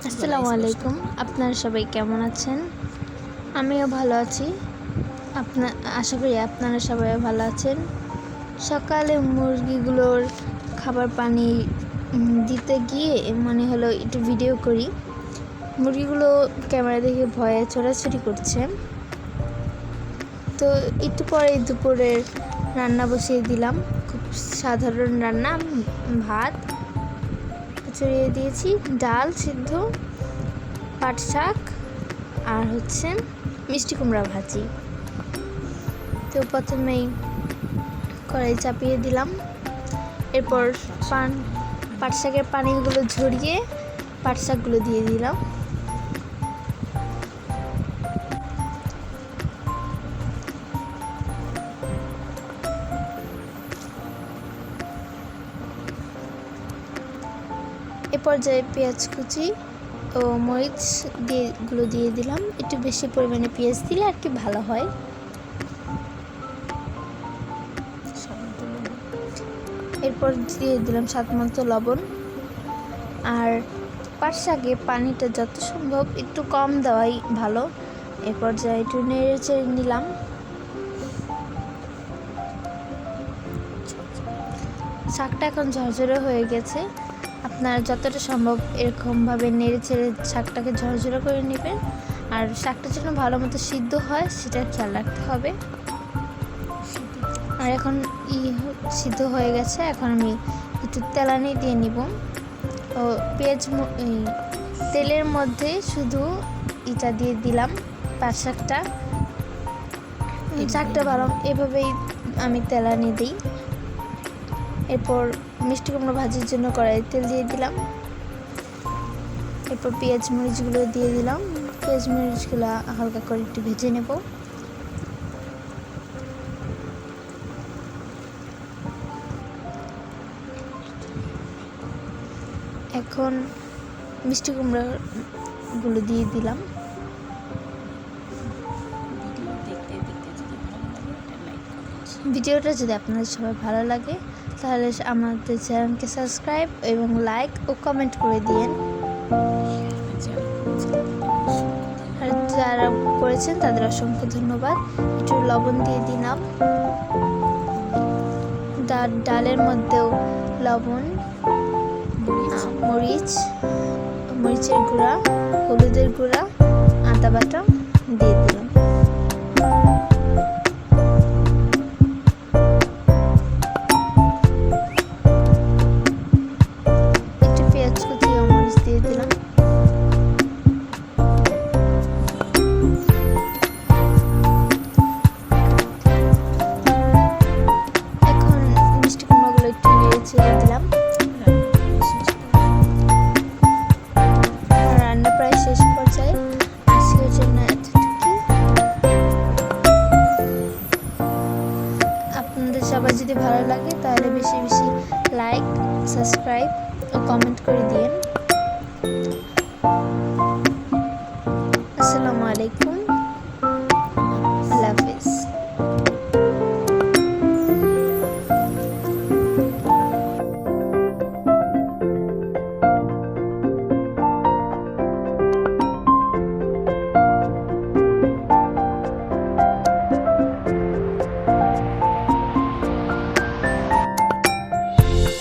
আসসালামু আলাইকুম। আপনারা সবাই কেমন আছেন? আমিও ভালো আছি। আশা করি আপনারা সবাই ভালো আছেন। সকালে মুরগিগুলোর খাবার পানি দিতে গিয়ে মনে হলো একটু ভিডিও করি। মুরগিগুলো ক্যামেরা দেখে ভয়ে ছোটাছুটি করছে। তো একটু পরে দুপুরের রান্না বসিয়ে দিলাম। খুব সাধারণ রান্না, ভাত চড়িয়ে দিয়েছি, ডাল সিদ্ধ, পাট শাক আর মিষ্টি কুমড়া ভাজি। তো প্রথমেই কড়াই চাপিয়ে দিলাম, এরপর পাট শাকের পানিগুলো ঝরিয়ে পাট শাকগুলো দিয়ে দিলাম। এ পর্যায়ে পেঁয়াজ কুচি ও মরিচ দিয়ে দিলাম। একটু বেশি পরিমাণে পেঁয়াজ দিলে আর কি ভালো হয়। এরপর দিয়ে দিলাম স্বাদ মতো লবণ। আর পাট শাকে পানিটা যত সম্ভব একটু কম দেওয়াই ভালো। এ পর্যায়ে একটু নেড়ে চেড়ে নিলাম। শাকটা এখন ঝরঝরে হয়ে গেছে। আপনারা যতটা সম্ভব এরকমভাবে নেড়ে চেড়ে শাকটাকে ঝরঝরে করে নেবেন। আর শাকটা যেন ভালো মতো সিদ্ধ হয় সেটা খেয়াল রাখতে হবে। আর এখন সিদ্ধ হয়ে গেছে, এখন আমি একটু তেলানি দিয়ে নিব। ও তেলের মধ্যে শুধু এটা দিয়ে দিলাম, পাট শাকটা ভালো এভাবেই আমি তেলানি দিই। এরপর মিষ্টি কুমড়ো ভাজির জন্য কড়াই তেল দিয়ে দিলাম। এরপর পেঁয়াজ মরিচগুলো দিয়ে দিলাম। পেঁয়াজ মরিচগুলো হালকা করে একটু ভেজে নেব। এখন মিষ্টি কুমড়াগুলো দিয়ে দিলাম। ভিডিওটা যদি আপনাদের সবাই ভালো লাগে তাহলে আমাদের চ্যানেলকে সাবস্ক্রাইব এবং লাইক ও কমেন্ট করে দিয়েন। আর যারা করেছেন তাদের অসংখ্য ধন্যবাদ। একটু লবণ দিয়ে দিলাম। ডালের মধ্যেও লবণ, মরিচের গুঁড়া, হলুদের গুঁড়া, আদা বাটা দিয়ে দিলাম। একটু পেঁয়াজ কুচি ও মরিচ দিয়ে দিলাম। এখন মিষ্টি কুমড়াগুলো একটু নেড়ে ছেড়ে দিলাম। রান্না প্রায় শেষ পর্যায়ে। আজকের জন্য এতটুকুই। আপনাদের সবাই যদি ভালো লাগে তাহলে বেশি বেশি লাইক, সাবস্ক্রাইব ও কমেন্ট করে দিন। আসসালামু আলাইকুম।